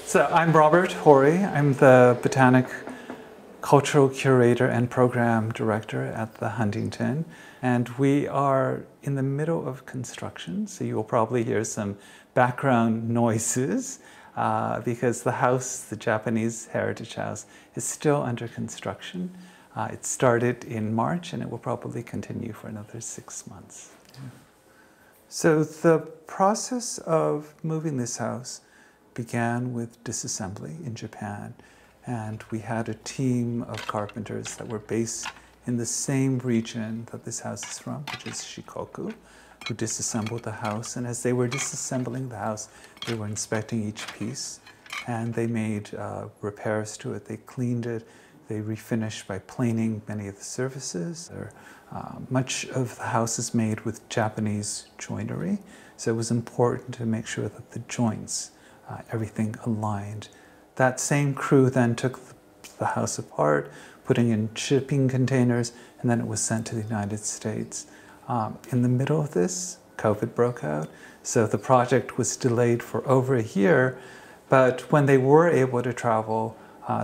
So I'm Robert Horry. I'm the Botanic Cultural Curator and Program Director at the Huntington. And we are in the middle of construction, so you'll probably hear some background noises because the house, the Japanese Heritage House, is still under construction. It started in March and it will probably continue for another 6 months. So the process of moving this house began with disassembly in Japan, and we had a team of carpenters that were based in the same region that this house is from, which is Shikoku, who disassembled the house. And as they were disassembling the house, they were inspecting each piece, and they made repairs to it. They cleaned it. They refinished by planing many of the surfaces. Much of the house is made with Japanese joinery, so it was important to make sure that the joints, everything aligned. That same crew then took the house apart, putting in shipping containers, and then it was sent to the United States. In the middle of this, COVID broke out, so the project was delayed for over a year, but when they were able to travel,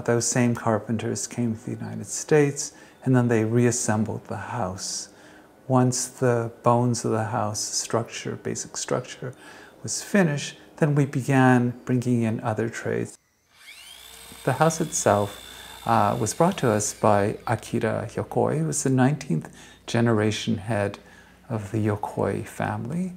those same carpenters came to the United States, and then they reassembled the house. Once the bones of the house structure, basic structure, was finished, then we began bringing in other trades. The house itself was brought to us by Akira Yokoi, who was the 19th generation head of the Yokoi family.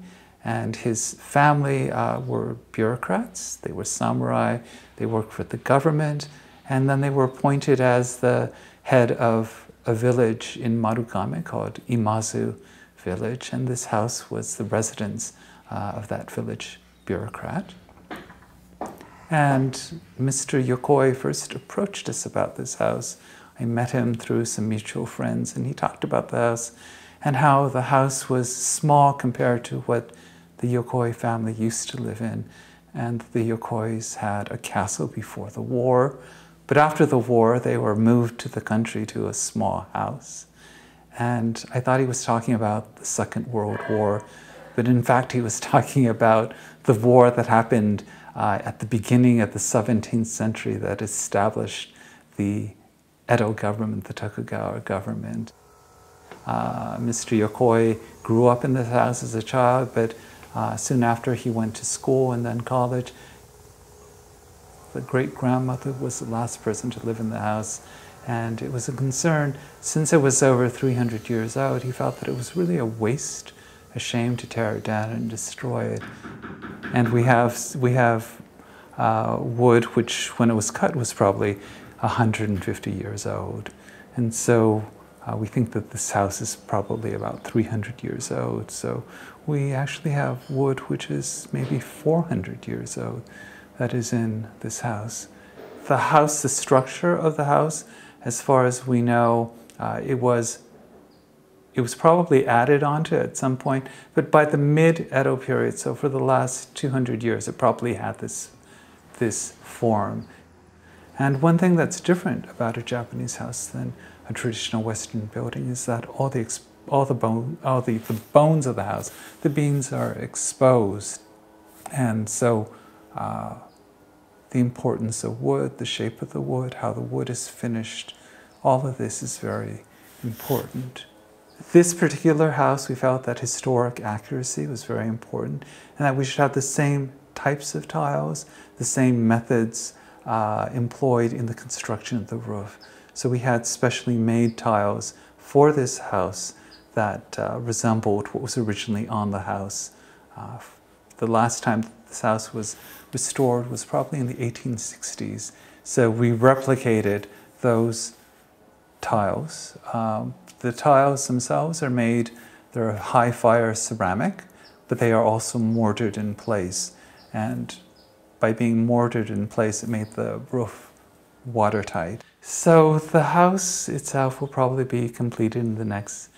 And his family were bureaucrats, they were samurai, they worked for the government, and then they were appointed as the head of a village in Marugame called Imazu village, and this house was the residence of that village bureaucrat. And Mr. Yokoi first approached us about this house. I met him through some mutual friends, and he talked about the house and how the house was small compared to what the Yokoi family used to live in. And the Yokois had a castle before the war, but after the war they were moved to the country to a small house. And I thought he was talking about the Second World War, but in fact he was talking about the war that happened at the beginning of the 17th century that established the Edo government, the Tokugawa government. Mr. Yokoi grew up in this house as a child, but soon after he went to school and then college. The great-grandmother was the last person to live in the house, and it was a concern. Since it was over 300 years old, he felt that it was really a waste, a shame to tear it down and destroy it. And we have wood which, when it was cut, was probably 150 years old. And so we think that this house is probably about 300 years old. So we actually have wood which is maybe 400 years old that is in this house. The house, the structure of the house, as far as we know, it was probably added onto at some point, but by the mid-Edo period, so for the last 200 years, it probably had this form. And one thing that's different about a Japanese house than a traditional Western building is that all the bones of the house, the beams are exposed. And so the importance of wood, the shape of the wood, how the wood is finished, all of this is very important. This particular house, we felt that historic accuracy was very important, and that we should have the same types of tiles, the same methods employed in the construction of the roof. So we had specially made tiles for this house that resembled what was originally on the house. The last time this house was restored was probably in the 1860s. So we replicated those tiles. The tiles themselves are made, they're high fire ceramic, but they are also mortared in place. And by being mortared in place, it made the roof watertight. So the house itself will probably be completed in the next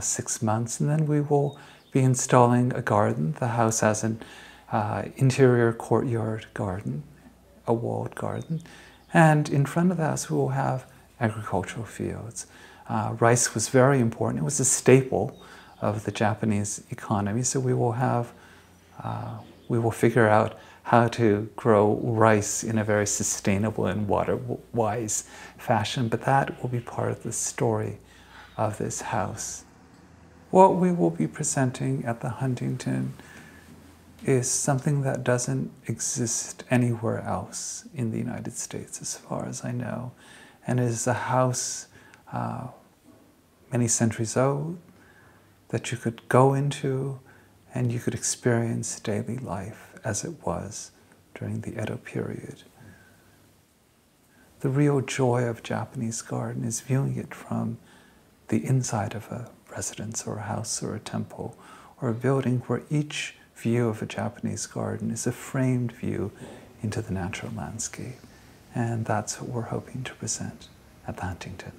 6 months, and then we will be installing a garden. The house has an interior courtyard garden, a walled garden, and in front of the house we will have agricultural fields. Rice was very important. It was a staple of the Japanese economy, so we will figure out how to grow rice in a very sustainable and water-wise fashion, but that will be part of the story of this house. What we will be presenting at the Huntington is something that doesn't exist anywhere else in the United States, as far as I know, and is a house many centuries old that you could go into and you could experience daily life as it was during the Edo period. The real joy of Japanese garden is viewing it from the inside of a residence or a house or a temple or a building, where each view of a Japanese garden is a framed view into the natural landscape. And that's what we're hoping to present at the Huntington.